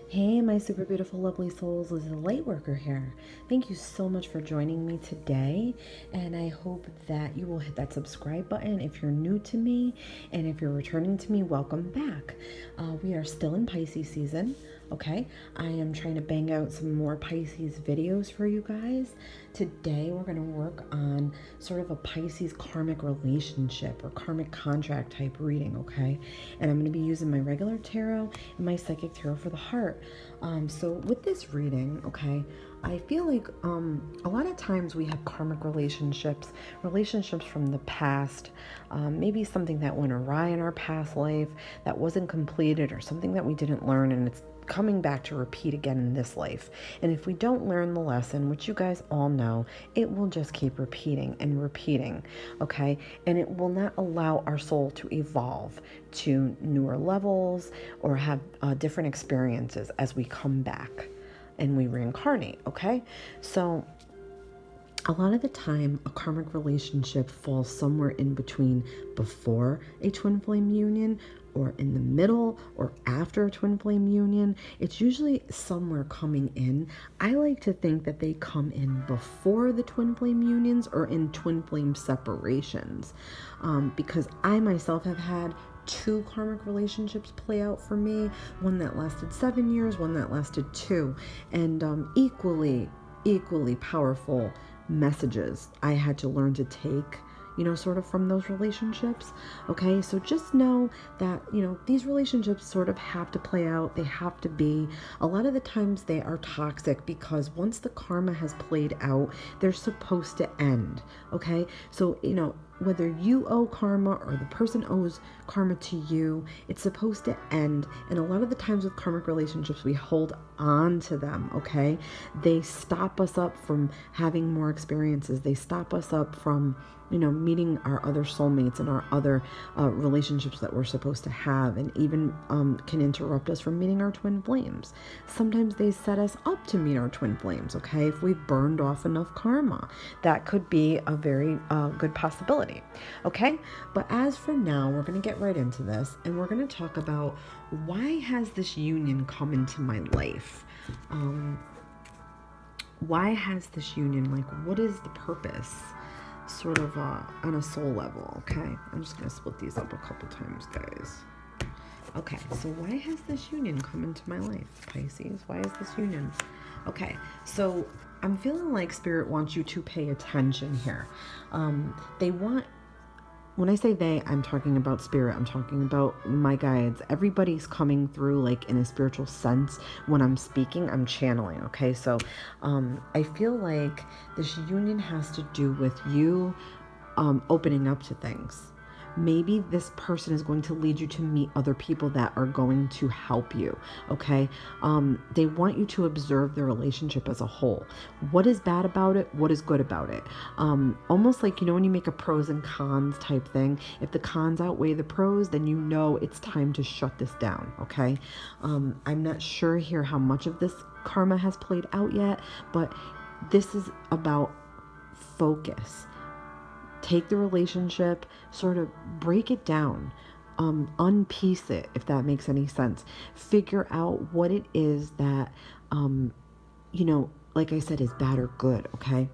Hey, my super beautiful, lovely souls. This is a light worker here. Thank you so much for joining me today. And I hope that you will hit that subscribe button if you're new to me. And if you're returning to me, welcome back. We are still in Pisces season. Okay, I am trying to bang out some more Pisces videos for you guys. Today, we're going to work on sort of a Pisces karmic relationship or karmic contract type reading, okay? And I'm going to be using my regular tarot and my psychic tarot for the heart. So with this reading, okay, I feel like a lot of times we have karmic relationships from the past, maybe something that went awry in our past life that wasn't completed or something that we didn't learn, and it's coming back to repeat again in this life. And if we don't learn the lesson, which you guys all know, it will just keep repeating and repeating, okay? And it will not allow our soul to evolve to newer levels or have different experiences as we come back and we reincarnate, okay? So a lot of the time, a karmic relationship falls somewhere in between before a twin flame union or in the middle or after a twin flame union. It's usually somewhere coming in. I like to think that they come in before the twin flame unions or in twin flame separations, because I myself have had two karmic relationships play out for me, one that lasted 7 years, one that lasted 2, and equally powerful messages I had to learn to take, sort of from those relationships. Okay, so just know that, these relationships sort of have to play out. They have to be. A lot of the times they are toxic because once the karma has played out, they're supposed to end. Okay, so, whether you owe karma or the person owes karma to you, it's supposed to end. And a lot of the times with karmic relationships, we hold on to them, okay? They stop us up from having more experiences. They stop us up from, meeting our other soulmates and our other relationships that we're supposed to have, and even can interrupt us from meeting our twin flames. Sometimes they set us up to meet our twin flames, okay? If we've burned off enough karma, that could be a very good possibility, okay? But as for now, we're going to get right into this, and we're going to talk about why has this union come into my life? Why has this union, like, what is the purpose? Sort of on a soul level, okay? I'm just going to split these up a couple times, guys. Okay, so why has this union come into my life, Pisces? Why is this union? Okay, so I'm feeling like Spirit wants you to pay attention here. They want, when I say they, I'm talking about Spirit. I'm talking about my guides. Everybody's coming through like in a spiritual sense. When I'm speaking, I'm channeling, okay? So I feel like this union has to do with you opening up to things. Maybe this person is going to lead you to meet other people that are going to help you, okay? They want you to observe the relationship as a whole. What is bad about it? What is good about it? Almost like, when you make a pros and cons type thing, if the cons outweigh the pros, then it's time to shut this down, okay? I'm not sure here how much of this karma has played out yet, but this is about focus. Take the relationship, sort of break it down, unpiece it, if that makes any sense. Figure out what it is that, like I said, is bad or good, okay?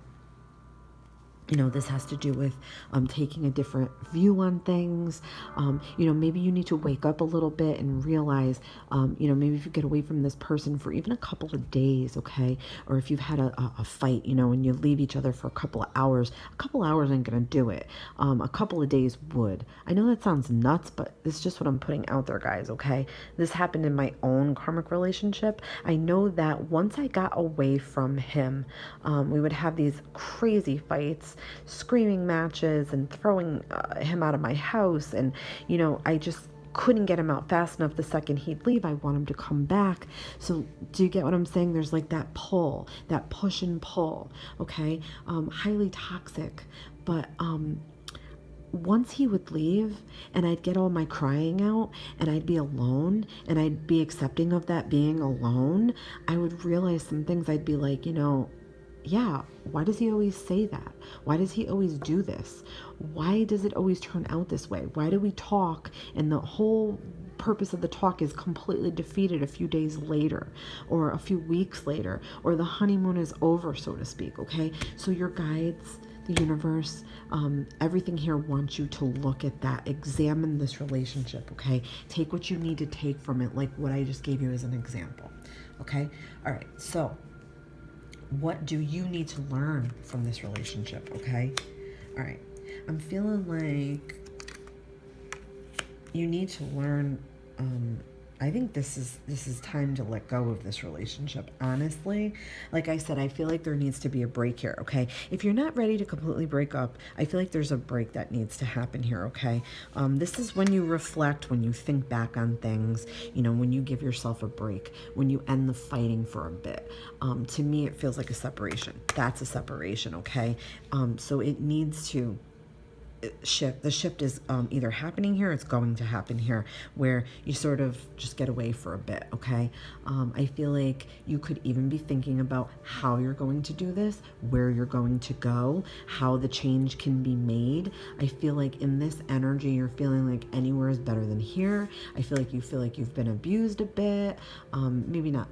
This has to do with taking a different view on things. Maybe you need to wake up a little bit and realize, maybe if you get away from this person for even a couple of days, okay? Or if you've had a fight, and you leave each other for a couple of hours ain't gonna do it. A couple of days would. I know that sounds nuts, but it's just what I'm putting out there, guys, okay? This happened in my own karmic relationship. I know that once I got away from him, we would have these crazy fights, screaming matches, and throwing him out of my house, and I just couldn't get him out fast enough. The second he'd leave, I want him to come back. So do you get what I'm saying? There's like that pull, that push and pull, okay? Highly toxic. But once he would leave and I'd get all my crying out and I'd be alone and I'd be accepting of that being alone, I would realize some things. I'd be like, yeah, why does he always say that? Why does he always do this? Why does it always turn out this way? Why do we talk and the whole purpose of the talk is completely defeated a few days later or a few weeks later, or the honeymoon is over, so to speak? Okay, so your guides, the universe, everything here wants you to look at that, examine this relationship. Okay, take what you need to take from it, like what I just gave you as an example. Okay, all right, so what do you need to learn from this relationship? Okay, all right, I'm feeling like you need to learn. I think this is time to let go of this relationship. Honestly, like I said, I feel like there needs to be a break here. Okay, if you're not ready to completely break up, I feel like there's a break that needs to happen here. Okay, this is when you reflect, when you think back on things. You know, when you give yourself a break, when you end the fighting for a bit. To me, it feels like a separation. That's a separation. Okay, so it needs to shift. The shift is either happening here, it's going to happen here, where you sort of just get away for a bit. Okay, I feel like you could even be thinking about how you're going to do this, where you're going to go, how the change can be made. I feel like in this energy, you're feeling like anywhere is better than here. I feel like you've been abused a bit. Maybe not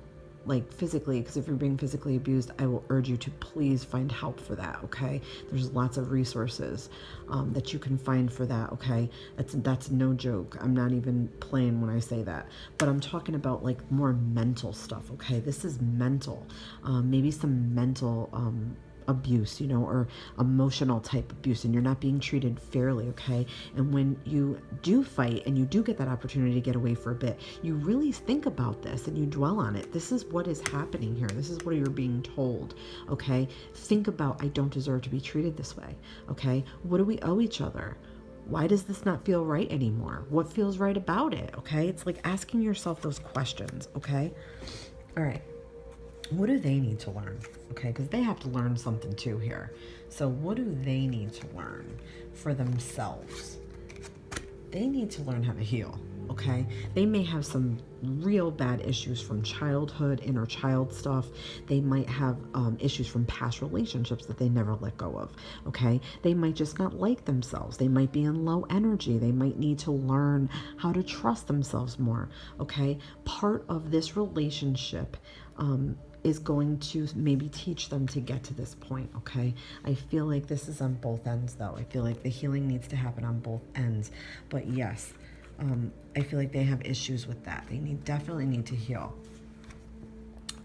like physically, because if you're being physically abused, I will urge you to please find help for that. Okay, there's lots of resources that you can find for that. Okay, that's no joke. I'm not even playing when I say that, but I'm talking about like more mental stuff. Okay, this is mental, maybe some mental abuse, you know, or emotional type abuse, and you're not being treated fairly. Okay, and when you do fight and you do get that opportunity to get away for a bit, you really think about this and you dwell on it. This is what is happening here. This is what you're being told. Okay, think about, I don't deserve to be treated this way. Okay, what do we owe each other? Why does this not feel right anymore? What feels right about it? Okay, it's like asking yourself those questions. Okay, all right, what do they need to learn? Okay, because they have to learn something too here. So what do they need to learn for themselves? They need to learn how to heal. Okay, they may have some real bad issues from childhood, inner child stuff. They might have issues from past relationships that they never let go of. Okay, they might just not like themselves. They might be in low energy. They might need to learn how to trust themselves more. Okay, part of this relationship is going to maybe teach them to get to this point. Okay, I feel like this is on both ends, though. I feel like the healing needs to happen on both ends. But yes, I feel like they have issues with that. They definitely need to heal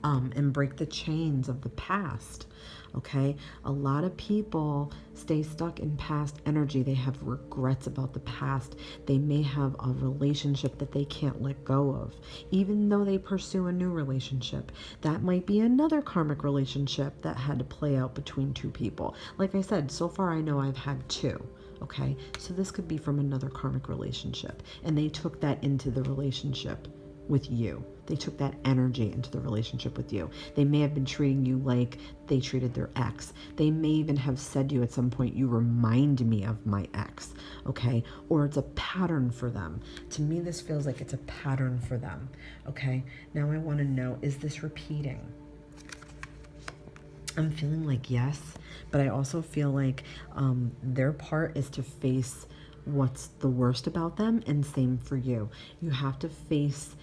and break the chains of the past. Okay, a lot of people stay stuck in past energy. They have regrets about the past. They may have a relationship that they can't let go of, even though they pursue a new relationship. That might be another karmic relationship that had to play out between two people. Like I said, so far I know I've had two. Okay, so this could be from another karmic relationship, and they took that into the relationship with you. They took that energy into the relationship with you. They may have been treating you like they treated their ex. They may even have said to you at some point, you remind me of my ex. Okay, or it's a pattern for them. To me, this feels like it's a pattern for them. Okay, now I want to know, is this repeating? I'm feeling like yes, but I also feel like their part is to face what's the worst about them, and same for you. You have to face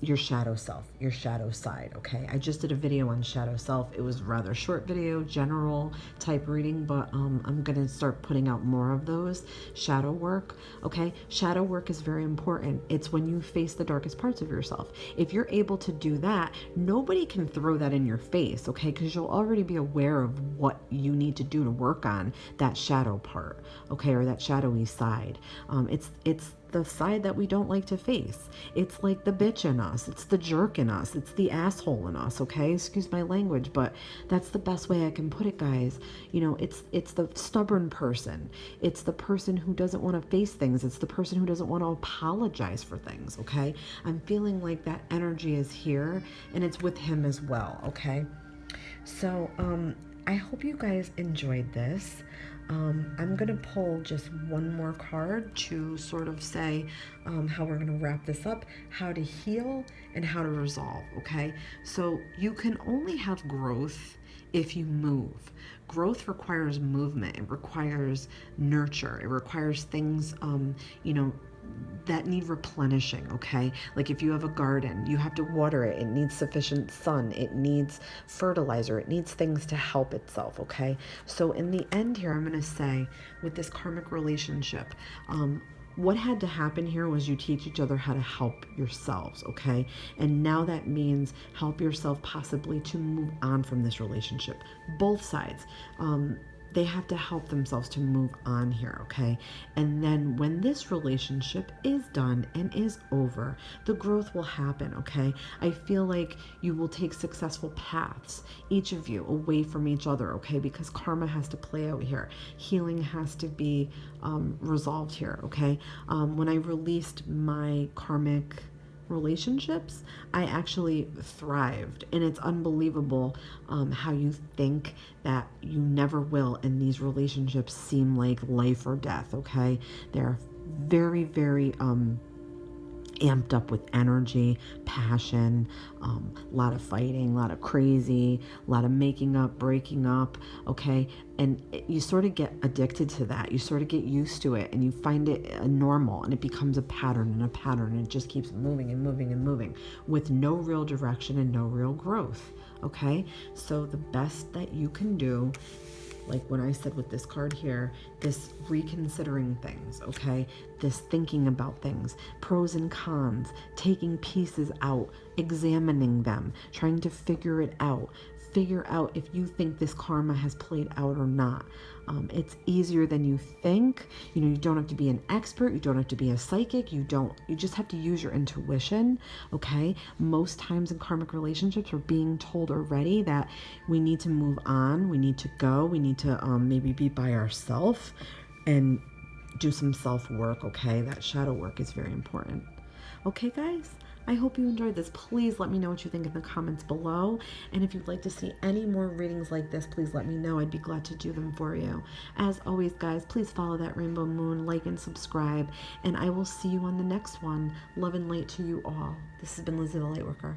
your shadow self, your shadow side. Okay, I just did a video on shadow self. It was a rather short video, general type reading, but I'm gonna start putting out more of those. Shadow work. Okay, shadow work is very important. It's when you face the darkest parts of yourself. If you're able to do that, nobody can throw that in your face. Okay, because you'll already be aware of what you need to do to work on that shadow part. Okay, or that shadowy side. It's the side that we don't like to face. It's like the bitch in us. It's the jerk in us. It's the asshole in us. Okay, excuse my language, but that's the best way I can put it, guys. You know, it's the stubborn person. It's the person who doesn't want to face things. It's the person who doesn't want to apologize for things. Okay, I'm feeling like that energy is here, and it's with him as well. Okay, so I hope you guys enjoyed this. I'm going to pull just one more card to sort of say how we're going to wrap this up, how to heal and how to resolve. Okay, so you can only have growth if you move. Growth requires movement. It requires nurture. It requires things, you know, that need replenishing, okay? Like if you have a garden, you have to water it. It needs sufficient sun. It needs fertilizer. It needs things to help itself, okay? So in the end here, I'm going to say with this karmic relationship, what had to happen here was you teach each other how to help yourselves, okay? And now that means help yourself possibly to move on from this relationship. Both sides. They have to help themselves to move on here, okay? And then when this relationship is done and is over, the growth will happen, okay? I feel like you will take successful paths, each of you, away from each other, okay? Because karma has to play out here. Healing has to be resolved here, okay? When I released my karmic relationships, I actually thrived, and it's unbelievable how you think that you never will, and these relationships seem like life or death, okay? They're very, very amped up with energy, passion, a lot of fighting, a lot of crazy, a lot of making up, breaking up, okay? And you sort of get addicted to that. You sort of get used to it, and you find it normal, and it becomes a pattern and a pattern, and it just keeps moving and moving and moving with no real direction and no real growth, okay? So the best that you can do, like when I said with this card here, this reconsidering things, okay? This thinking about things, pros and cons, taking pieces out, examining them, trying to figure it out. Figure out if you think this karma has played out or not. It's easier than you think. You know, you don't have to be an expert. You don't have to be a psychic. You just have to use your intuition, okay? Most times in karmic relationships, we're being told already that we need to move on. We need to go. We need to maybe be by ourselves and do some self-work, okay? That shadow work is very important. Okay, guys? I hope you enjoyed this. Please let me know what you think in the comments below. And if you'd like to see any more readings like this, please let me know. I'd be glad to do them for you. As always, guys, please follow that rainbow moon, like and subscribe, and I will see you on the next one. Love and light to you all. This has been Lizzie the Lightworker.